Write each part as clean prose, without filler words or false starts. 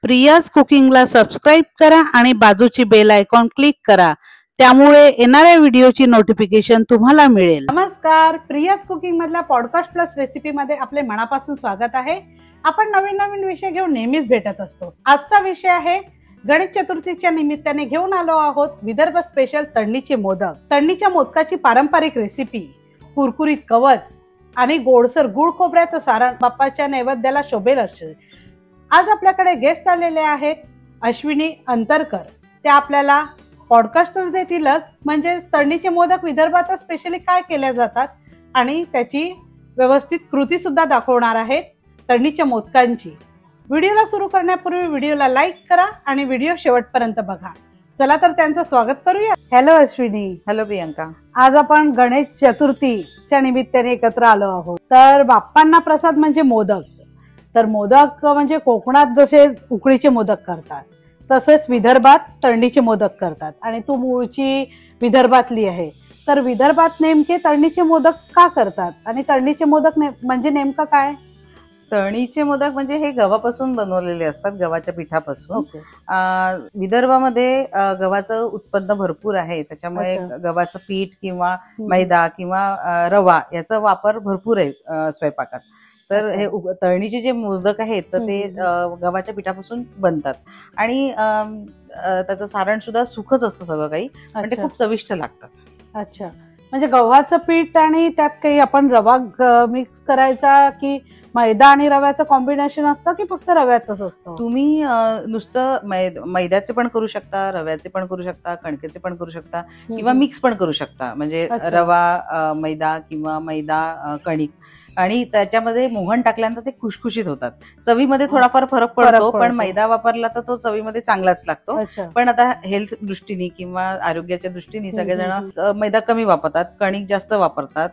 Priya's कुकिंगला subscribe करा आणि बाजूची बेल आयकॉन क्लिक करा, त्यामुळे येणाऱ्या व्हिडिओची नोटिफिकेशन तुम्हाला मिळेल। नमस्कार, प्रियाज कुकिंग मधल्या पॉडकास्ट प्लस रेसिपी मध्ये आपले मनापासून स्वागत आहे। आपण नवीन नवीन विषय घेऊन नेहमीच भेटत असतो। आजचा विषय आहे गणेश चतुर्थीच्या निमित्ताने घेऊन आलो आहोत विदर्भ स्पेशल तळणीचे मोदक। तळणीच्या मोदकाची पारंपरिक रेसिपी, कुरकुरीत कवच आणि गोडसर गुळ खोबऱ्याचं सारण बाप्पाच्या नैवेद्याला शोभेल असे। आज आपल्याकडे गेस्ट आलेले आहेत अश्विनी अंतरकर। ते आपल्याला पॉडकास्ट देतीलच, म्हणजे तळणीचे मोदक विदर्भात स्पेशली काय केले जातात आणि त्याची व्यवस्थित कृती सुद्धा दाखवणार आहेत तळणीच्या मोदकांची। व्हिडिओला सुरू करण्यापूर्वी व्हिडिओला लाईक करा आणि व्हिडिओ शेवटपर्यंत बघा। चला तर त्यांचं स्वागत करूया। हॅलो अश्विनी। हॅलो प्रियंका। आज आपण गणेश चतुर्थीच्या निमित्ताने एकत्र आलो आहोत। तर बाप्पांना प्रसाद म्हणजे मोदक। तर मोदक म्हणजे कोकणात जसे उकडीचे मोदक करतात तसेच विदर्भात तळणीचे मोदक करतात आणि तू मूळची विदर्भातली आहे। तर विदर्भात नेमके तळणीचे मोदक का करतात आणि तळणीचे मोदक म्हणजे नेमकं काय? तळणीचे मोदक म्हणजे हे गव्हापासून बनवलेले असतात, गव्हाच्या पिठापासून। विदर्भामध्ये गव्हाचं उत्पन्न भरपूर आहे, त्याच्यामुळे गव्हाचं पीठ किंवा मैदा किंवा रवा याचा वापर भरपूर आहे स्वयंपाकात। तर हे तळणीचे जे मोदक आहेत तर ते गव्हाच्या पिठापासून बनतात आणि त्याचं सारण सुद्धा सुखच असतं सगळं काही, म्हणजे खूप चविष्ट लागतात। अच्छा, म्हणजे गव्हाचं पीठ आणि त्यात काही आपण रवा मिक्स करायचा की मैदा आणि रव्याचं कॉम्बिनेशन असतं की फक्त रव्याचंच असतं? तुम्ही नुसतं मैद्याचे पण करू शकता, रव्याचे पण करू शकता, कणकेचे पण करू शकता किंवा मिक्स पण करू शकता, म्हणजे रवा मैदा किंवा मैदा कणिक, आणि त्याच्यामध्ये मोहन टाकल्यानंतर ते खुशखुशीत होतात। चवीमध्ये थोडाफार फरक पडतो, पण मैदा वापरला तर तो चवीमध्ये चांगलाच लागतो। पण आता हेल्थ दृष्टीने किंवा आरोग्याच्या दृष्टीने सगळेजण मैदा कमी वापरतात, कणिक जास्त वापरतात,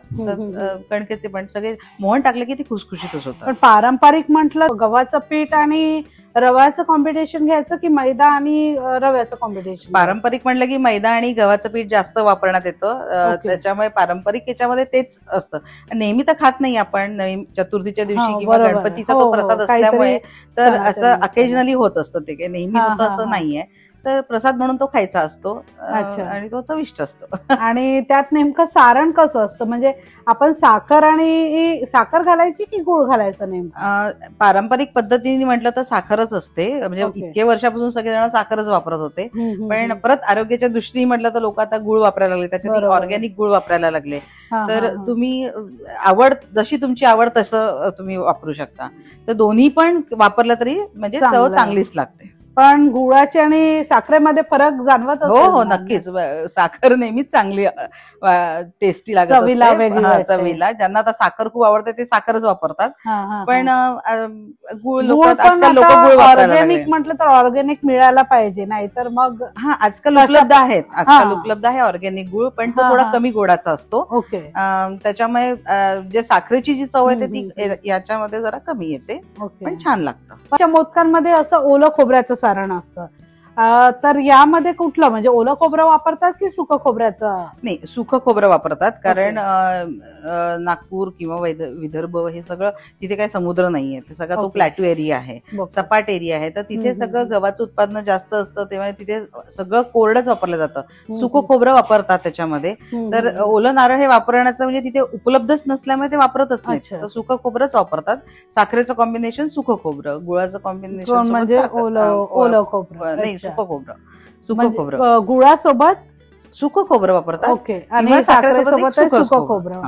कणकेचे पण सगळे मोहन टाकले की ते खुशखुशीतच होतात। पण पारंपरिक म्हटलं गव्हाचं पीठ आणि रव्याचं कॉम्बिनेशन घ्यायचं की मैदा आणि रव्याचं कॉम्बिनेशन? पारंपरिक म्हटलं की मैदा आणि गव्हाचं पीठ जास्त वापरण्यात येतं, त्याच्यामुळे पारंपरिक याच्यामध्ये तेच असतं। नेहमी तर खात नाही आपण, चतुर्थीच्या दिवशी किंवा गणपतीचा तो प्रसाद असल्यामुळे तर असं अकेजनली होत असतं, ते काही नेहमी होतं असं नाहीये। तर प्रसाद म्हणून तो खायचा असतो आणि तो चविष्ट असतो। आणि त्यात नेमकं सारण कसं असतं, म्हणजे आपण साखर घालायची की गुळ घालायचं? नेमकं पारंपरिक पद्धतीने म्हटलं तर साखरच असते, म्हणजे इतके वर्षापासून सगळेजण साखरच वापरत होते। पण परत आरोग्याच्या दृष्टीने म्हटलं तर लोक आता गुळ वापरायला लागले, त्याच्यात ऑर्गॅनिक गुळ वापरायला लागले। तर तुम्ही जशी तुमची आवड तसं तुम्ही वापरू शकता। तर दोन्ही पण वापरलं तरी म्हणजे चव चांगलीच लागते। पण गुळाची आणि साखरेमध्ये फरक जाणवत? हो नक्कीच, साखर नेहमीच चांगली टेस्टी लागत असते चवीला। ज्यांना आता साखर खूप आवडते ते साखरच वापरतात, पण गुळ आजकाल लोक गुळ वापरायला लागले। म्हटलं तर ऑर्गॅनिक मिळायला पाहिजे, नाहीतर मग आजकाल उपलब्ध आहे ऑर्गॅनिक गुळ, पण तो थोडा कमी गोडाचा असतो। त्याच्यामुळे जे साखरेची जी चव आहे ती याच्यामध्ये जरा कमी येते, पण छान लागतं। मोदकांमध्ये असं ओलं खोबऱ्याचं सारण असतं, तर यामध्ये कुठलं, म्हणजे ओलं खोबरं वापरतात की सुकं खोबऱ्याचं? नाही, सुकं खोबरं वापरतात, कारण नागपूर किंवा विदर्भ हे सगळं तिथे काही समुद्र नाहीये, ते सगळं तो प्लॅटू एरिया आहे, सपाट एरिया आहे, तर तिथे सगळं गव्हाचं उत्पादन जास्त असतं, तेव्हा तिथे सगळं कोरडच वापरलं जातं। सुकं खोबरं वापरतात त्याच्यामध्ये, तर ओलं नारळ हे वापरण्याचं म्हणजे तिथे उपलब्धच नसल्यामुळे ते वापरतच नाही, तर सुकं खोबरंच वापरतात। साखरेचं कॉम्बिनेशन सुकं खोबरं, गुळाचं कॉम्बिनेशन म्हणजे ओलं खोबरं, नाही सुकं खोबरं, सुकं खोबरं गुळासोबत सुकं खोबरं वापरतात आणि साखरेसोबत सुकं खोबरं।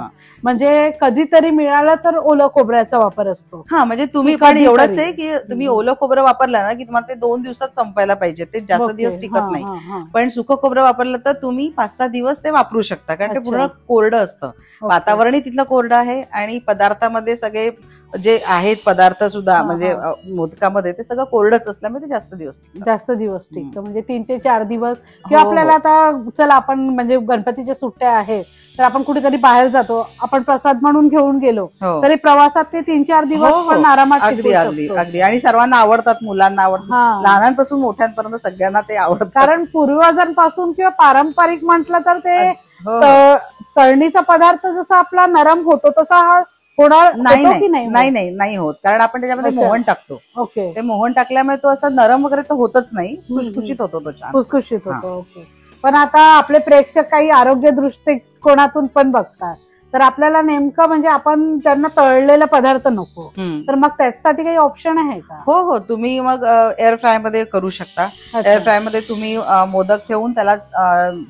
म्हणजे कधीतरी मिळालं तर ओलं खोबऱ्याचा वापर असतो। म्हणजे तुम्ही पण एवढंच आहे की तुम्ही ओलं खोबरं वापरलं ना की तुम्हाला ते 2 दिवसात संपायला पाहिजे, ते जास्त दिवस टिकत नाही। पण सुकं खोबरं वापरलं तर तुम्ही 5-6 दिवस ते वापरू शकता, कारण ते पूर्ण कोरडं असतं, वातावरणही तिथलं कोरडं आहे आणि पदार्थामध्ये सगळे जे आहेत पदार्थ सुद्धा हा, म्हणजे मोदकामध्ये ते सगळं कोरडच असल्यामुळे ते जास्त दिवस टिकतं. जास्त दिवस टिकतं, म्हणजे 3 ते 4 दिवस. किंवा हो, आपल्याला आता चला आपण म्हणजे गणपतीच्या सुट्ट्या आहेत तर आपण कुठेतरी बाहेर जातो, आपण प्रसाद म्हणून घेऊन गेलो हो. तरी प्रवासात ते 3-4 दिवस हो, हो. पण आरामात अगदी टिकू अगदी शकतो. अगदी आणि सर्वांना आवडतात, मुलांना आवडतात, हा, लहानांपासून मोठ्यांपर्यंत सगळ्यांना ते आवडतात. कारण पूर्वजांपासून किंवा पारंपरिक म्हटलं तर ते हो, हो. तळणीचा पदार्थ जसा आपला नरम होतो तसा हा होणार नाही होतो की नाही नाही? नाही नाही होत, कारण आपण त्याच्यामध्ये अच्छा. मोहन टाकतो. ओके, ते मोहन टाकल्यामुळे तो असा नरम वगैरे तर होतच नाही, खुशखुशीत होतो तो छान. खुसखुशीत हा. होतो. ओके. पण आता आपले प्रेक्षक काही आरोग्य दृष्टिकोनातून पण बघतात, तर आपल्याला नेमकं म्हणजे आपण त्यांना तळलेला पदार्थ नको, तर मग त्याच्यासाठी काही ऑप्शन आहे का? हो हो, तुम्ही मग एअर फ्राय मध्ये करू शकता. अच्छा. एअर फ्राय मध्ये तुम्ही मोदक ठेवून त्याला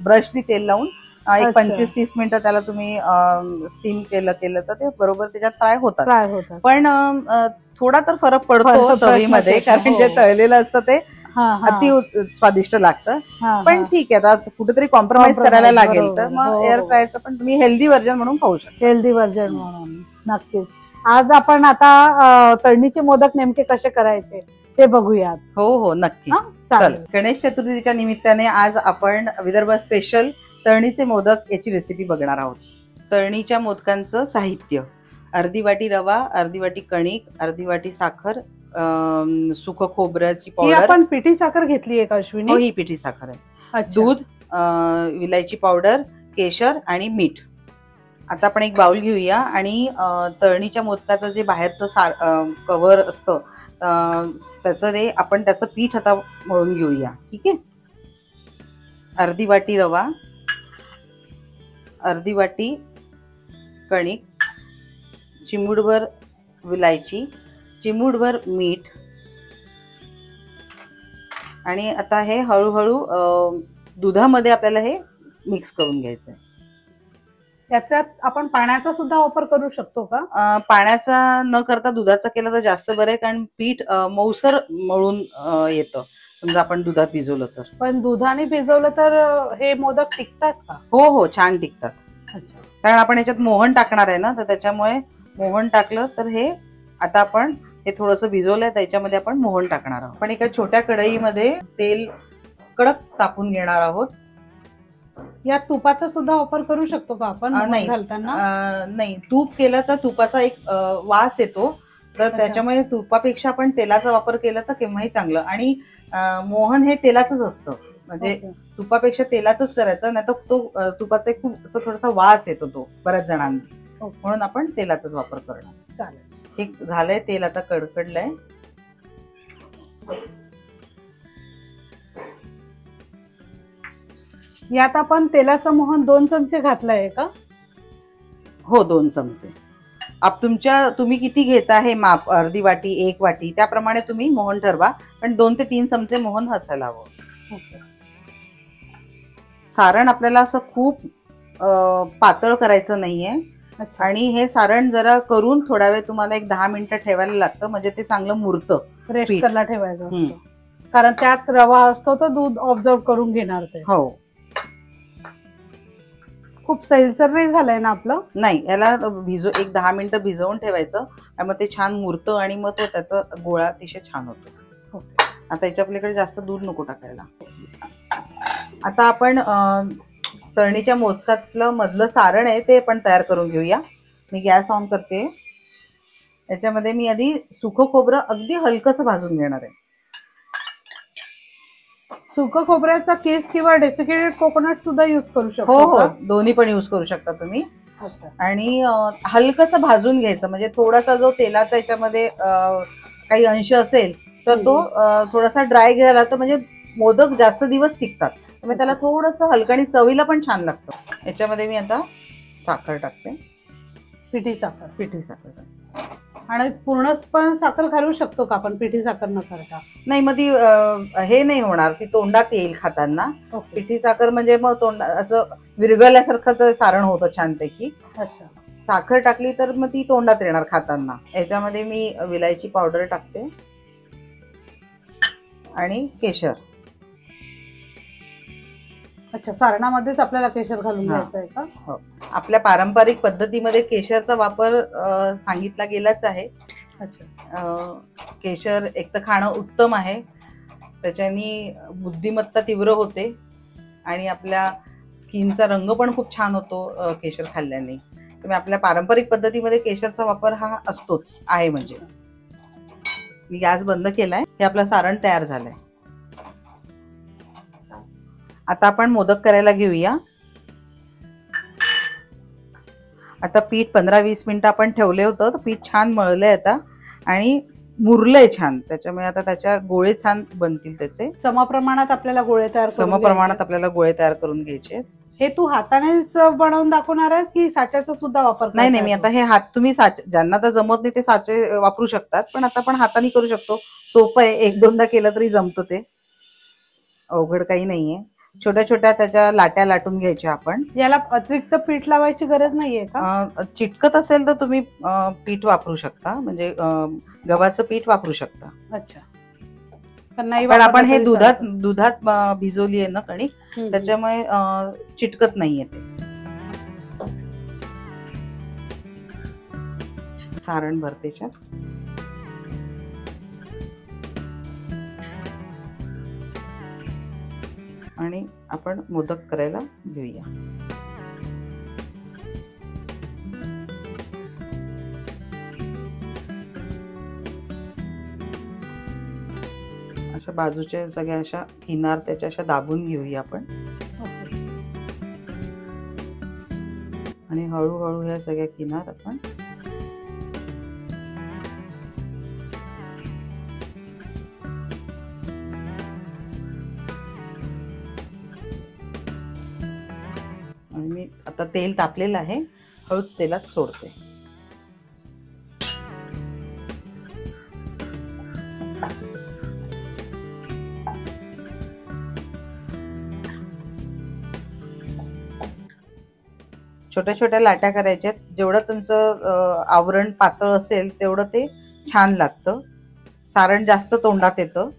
ब्रशनी तेल लावून एक अच्छा. 25-30 मिनिटं त्याला तुम्ही स्टीम केलं तर ते बरोबर त्याच्यात फ्राय होतात. फ्राय होतात. पण थोडा तर फरक पडतो प्रश्न चवीमध्ये, येतो, कारण हो. जे तळलेलं असतं ते हा, हा. अति स्वादिष्ट लागतं. हा, पण हा. ठीक आहे, आता कुठेतरी कॉम्प्रोमाइज Compromise, करायला लागेल, तर बरोबर. मग हो, एअर हो. फ्रायचं पण तुम्ही हेल्दी व्हर्जन म्हणून खाऊ शकता. हेल्दी व्हर्जन म्हणून. नक्कीच. आज आपण आता तळणीचे मोदक नेमके कसे करायचे ते बघूयात. हो हो, नक्की. हा, चल, चालेल. गणेश चतुर्थीच्या निमित्ताने आज आपण विदर्भ स्पेशल तळणीचे मोदक याची रेसिपी बघणार आहोत. तळणीच्या मोदकांचं साहित्य: अर्धी वाटी रवा, अर्धी वाटी कणिक, अर्धी वाटी साखर, सुकं खोबऱ्याची ही पावडर. आपण पिठी साखर घेतली आहे का हो, अश्विनी? ही पिठी साखर आहे. अच्छा. दूध, विलायची पावडर, केशर आणि मीठ. आता आपण एक बाउल घेऊया आणि तळणीच्या मोदकाचं जे बाहेरचं कव्हर असतं त्याचं पीठ आता मळून घेऊया. ठीक आहे. अर्धी वाटी रवा, अर्धी वाटी कणिक, चिमूटभर विलायची, चिमूटभर मीठ, आणि आता हे हळूहळू दुधामध्ये आपल्याला हे मिक्स करून घ्यायचंय. त्याच्यात आपण पाण्याचा सुद्धा वापर करू शकतो का? पाण्याचा न करता दुधाचा केला तर जास्त बरं आहे, कारण पीठ मऊसर मळून येतं समजा आपण दुधात भिजवलं तर. पण दुधाने भिजवलं तर हे मोदक टिकतात का? हो हो, छान टिकतात. अच्छा. कारण आपण याच्यात मोहन टाकणार आहे ना, तर त्याच्यामुळे मोहन टाकलं तर हे आता आपण हे थोडंसं भिजवलंय त्याच्यामध्ये आपण मोहन टाकणार आहोत. आपण एका छोट्या कढईमध्ये तेल कडक तापून घेणार आहोत. या तुपाचा सुद्धा वापर करू शकतो का आपण नाही घालताना? नाही, तूप केलं तर तुपाचा एक वास येतो, तर त्याच्यामुळे तुपापेक्षा आपण तेलाचा वापर केला तर केव्हाही चांगलं. आणि मोहन हे तेलाचंच असतं, म्हणजे तुपापेक्षा तेलाचंच करायचं, नाही तर तो तुपाचा एक खूप असं थोडासा वास येतो तो बऱ्याच जणांना, म्हणून आपण तेलाचाच वापर करणार. चालेल. ठीक झालंय, तेल आता कडकडलंय. यात आपण तेलाचं मोहन 2 चमचे घातलंय का? हो, 2 चमचे. तुम्ही किती घेता हे माप, अर्धी वाटी, 1 वाटी, त्याप्रमाणे तुम्ही मोहन ठरवा, पण 2 ते 3 चमचे मोहन असायला हवं. सारण आपल्याला असं खूप पातळ करायचं नाहीये, आणि हे सारण जरा करून थोडा वेळ तुम्हाला एक 10 मिनिटं ठेवायला लागतं, म्हणजे ते चांगलं मुरतं. रेस्ट करायला ठेवायचं असतं, कारण त्यात रवा असतो तर दूध ऑब्झर्व करून घेणार ते. हो. खूप सैलसर नाही झालंय ना आपलं? नाही, याला एक 10 मिनिटं भिजवून ठेवायचं, आणि मग ते छान मुरतं आणि मग तो त्याचा गोळा अतिशय छान होतो. आता याच्या आपल्याकडे जास्त दूध नको टाकायला. आता आपण तळणीच्या मोदकातलं मधलं सारण आहे ते पण तयार करून घेऊया. मी गॅस ऑन करते. याच्यामध्ये मी आधी सुकं खोबरं अगदी हलकंसं भाजून घेणार आहे. सुकं खोबऱ्याचा किस किंवा डेसिकेटेड कोकोनट सुद्धा युज करू शकतो? हो हो, दोन्ही पण युज करू शकता तुम्ही. आणि हलकंसं भाजून घ्यायचं, म्हणजे थोडासा जो तेलाचा याच्यामध्ये काही अंश असेल तर तो थोडासा ड्राय घ्यायला, तर म्हणजे मोदक जास्त दिवस टिकतात. त्यामुळे त्याला थोडंसं हलकं आणि चवीला पण छान लागतं. याच्यामध्ये मी आता साखर टाकते, पिठी साखर. पिठी साखर टाकते. आणि पूर्ण पण साखर घालू शकतो का आपण पिठी साखर न करता? नाही, मग ती हे नाही होणार, ती तोंडात येईल खाताना. पिठी साखर म्हणजे मग असं विरघळल्यासारखं सारण होतं छानपैकी. अच्छा. साखर टाकली तर मग ती तोंडात येणार खाताना. याच्यामध्ये मी विलायची पावडर टाकते आणि केशर. अच्छा, सारणामध्येच आपल्याला केशर घालून हा. घ्यायचं आहे का? हो. आपल्या पारंपरिक पद्धतीमध्ये केशरचा वापर सांगितला गेलाच आहे. अच्छा. केशर एक तर खाणं उत्तम आहे, त्याच्यानी बुद्धिमत्ता तीव्र होते आणि आपल्या स्किनचा रंग पण खूप छान होतो केशर खाल्ल्याने. त्यामुळे आपल्या पारंपरिक पद्धतीमध्ये केशरचा वापर हा असतोच आहे. म्हणजे मी गॅस बंद केलाय. हे आपलं सारण तयार झालंय. आता आपण मोदक करायला घेऊया. आता पीठ 15-20 मिनिटं आपण ठेवले होतं, तर पीठ छान मळलंय आता आणि मुरलंय छान. त्याच्यामुळे आता त्याच्या गोळे छान बनतील. त्याचे समप्रमाणात आपल्याला गोळे तयार करून समप्रमाणात आपल्याला गोळे तयार करून घ्यायचे. हे तू हातानेच बनवून दाखवणार आहे की साच्याचा सुद्धा वापर नाही नाही, मी आता हे हात तुम्ही ज्यांना तर जमत नाही ते साचे वापरू शकतात, पण आता आपण हाताने करू शकतो. सोपं आहे, 1-2दा केलं तरी जमतं. ते अवघड काही नाहीये. छोट्या छोट्या त्याच्या लाट्या लाटून घ्यायच्या आपण. याला अतिरिक्त पीठ लावायची गरज नाहीये का? चिटकत असेल तर तुम्ही पीठ वापरू शकता, म्हणजे गव्हाचं पीठ वापरू शकता. अच्छा. नाही, पण आपण हे दुधात भिजवली आहे ना कणिक, त्याच्यामुळे चिटकत नाहीये ते. सारण भरते आणि आपण मोदक करायला घेऊया. अशा बाजूच्या सगळ्या अशा किनार त्याच्या अशा दाबून घेऊया आपण. आणि हळूहळू ह्या सगळ्या किनार आपण आणि मी आता तेल तापलेलं आहे, हळूच तेलात सोडते. छोट्या छोट्या लाट्या करायच्यात. जेवढं तुमचं आवरण पातळ असेल तेवढं ते छान लागतं. सारण जास्त तोंडात येतं.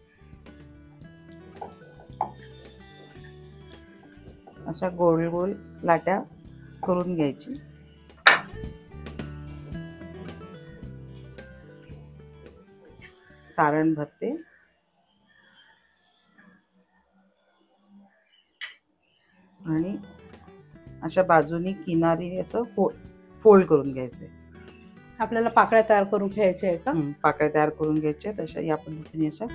अशा गोल गोल लाट्या करून घ्यायची. सारण भरते आणि अशा बाजूनी किनारी असं फोल्ड करून घ्यायचे. आपल्याला पाकळ्या तयार करून घ्यायच्या आहे का? पाकळ्या तयार करून घ्यायच्या तशा या पद्धतीने. अशा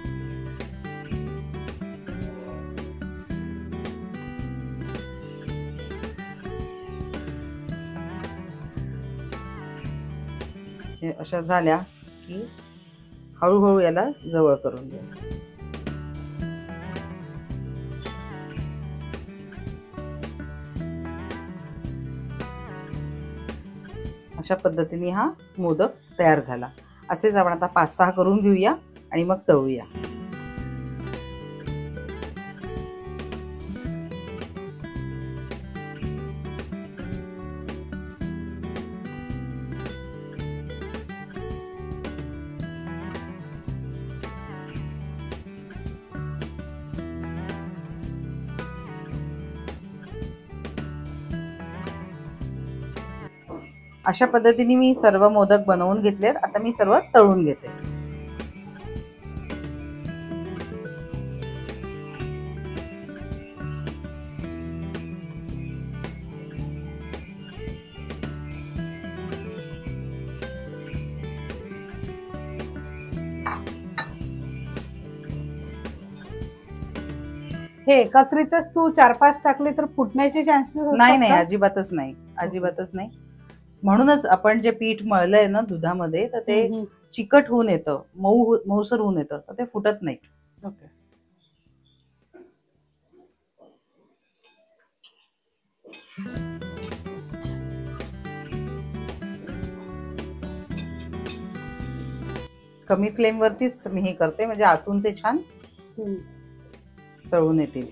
हे अशा झाल्या की हळूहळू याला जवळ करून घ्यायचं. अशा पद्धतीने हा मोदक तयार झाला. असेच आपण आता 5-6 करून घेऊया आणि मग तळूया. अशा पद्धतीने मी सर्व मोदक बनवून घेतलेत. आता मी सर्व तळून घेते. हे एकत्रितच तू 4-5 टाकले तर फुटण्याचे चान्सेस नाही नाही, अजिबातच नाही, अजिबातच नाही. म्हणूनच आपण जे पीठ मळलंय ना दुधामध्ये, तर ते चिकट होऊन येतं, मऊसर होऊन येतं, तर ते फुटत नाही. ओके. कमी फ्लेम वरतीच मी हे करते, म्हणजे आतून ते छान तळून येतील.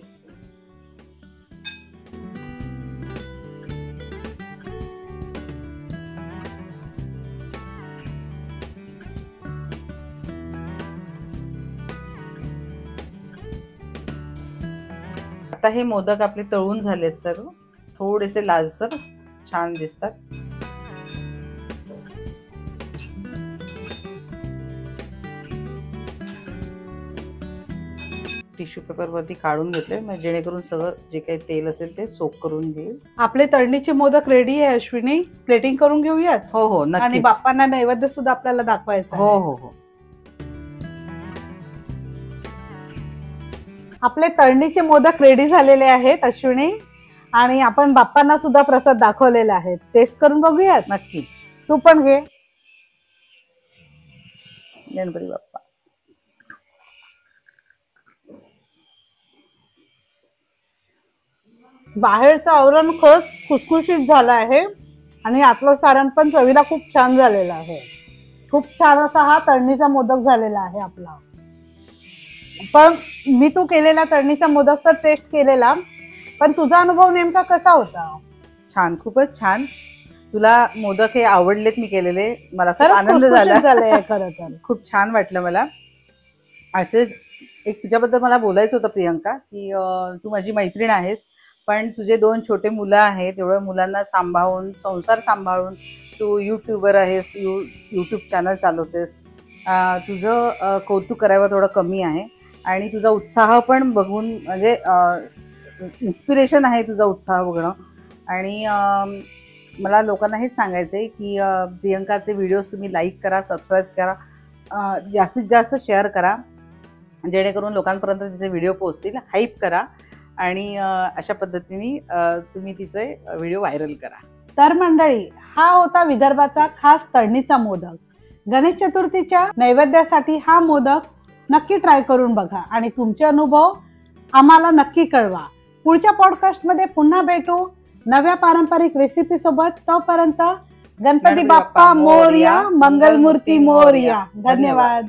आता हे मोदक आपले तळून झालेत सर्व, थोडेसे लालसर छान दिसतात. टिश्यू पेपर वरती काढून घेतले म्हणजे जेणेकरून सगळं जे काही तेल असेल ते सोक करून घेईल. आपले तळणीचे मोदक रेडी आहे अश्विनी. प्लेटिंग करून घेऊयात. हो हो आणि नक्कीच. बाप्पांना नैवेद्य सुद्धा आपल्याला दाखवायचा हो आहे. हो हो. आपले तळणीचे मोदक रेडी झालेले आहेत अश्विनी, आणि आपण बाप्पांना सुद्धा प्रसाद दाखवलेला आहे. टेस्ट करून बघूयात. नक्की. तू पण घे. गणपती बाप्पा. बाहेरचं आवरण खरंच खुसखुशीत झालं आहे आणि आतलं सारण पण चवीला खूप छान झालेलं आहे. खूप छान असा हा तळणीचा मोदक झालेला आहे आपला. पण मी तू केलेला तळणीचा मोदक तर टेस्ट केलेला, पण तुझा अनुभव नेमका कसा होता? छान, खूपच छान. तुला मोदक हे आवडलेत मी केलेले, मला खूप खरंच आनंद खुसखुशीत झाला. झालंय खरं तर. खूप छान वाटलं मला. असेच एक तुझ्याबद्दल मला बोलायचं होतं प्रियंका, की तू माझी मैत्रीण आहेस, पण तुझे 2 छोटे मुलं आहेत. एवढ्या मुलांना सांभाळून, संसार सांभाळून तू यूट्यूबर आहेस, यूट्यूब चॅनल चालवतेस. तुझं कौतुक करावं थोडं कमी आहे आणि तुझा उत्साह पण बघून म्हणजे इन्स्पिरेशन आहे तुझा उत्साह बघणं. आणि मला लोकांना हेच सांगायचं आहे की प्रियंकाचे व्हिडिओज तुम्ही लाईक करा, सबस्क्राईब करा, जास्तीत जास्त शेअर करा, जेणेकरून लोकांपर्यंत तिचे व्हिडिओ पोहोचतील. हाईप करा आणि अशा पद्धतीने तुम्ही तिचे व्हिडिओ व्हायरल करा. तर मंडळी, हा होता विदर्भाचा खास तळणीचा मोदक. गणेश चतुर्थीच्या नैवेद्यासाठी हा मोदक नक्की ट्राय करून बघा आणि तुमचे अनुभव आम्हाला नक्की कळवा. पुढच्या पॉडकास्टमध्ये पुन्हा भेटू नव्या पारंपरिक रेसिपी सोबत. तोपर्यंत गणपती बाप्पा मोरया, मंगलमूर्ती मोरया. धन्यवाद.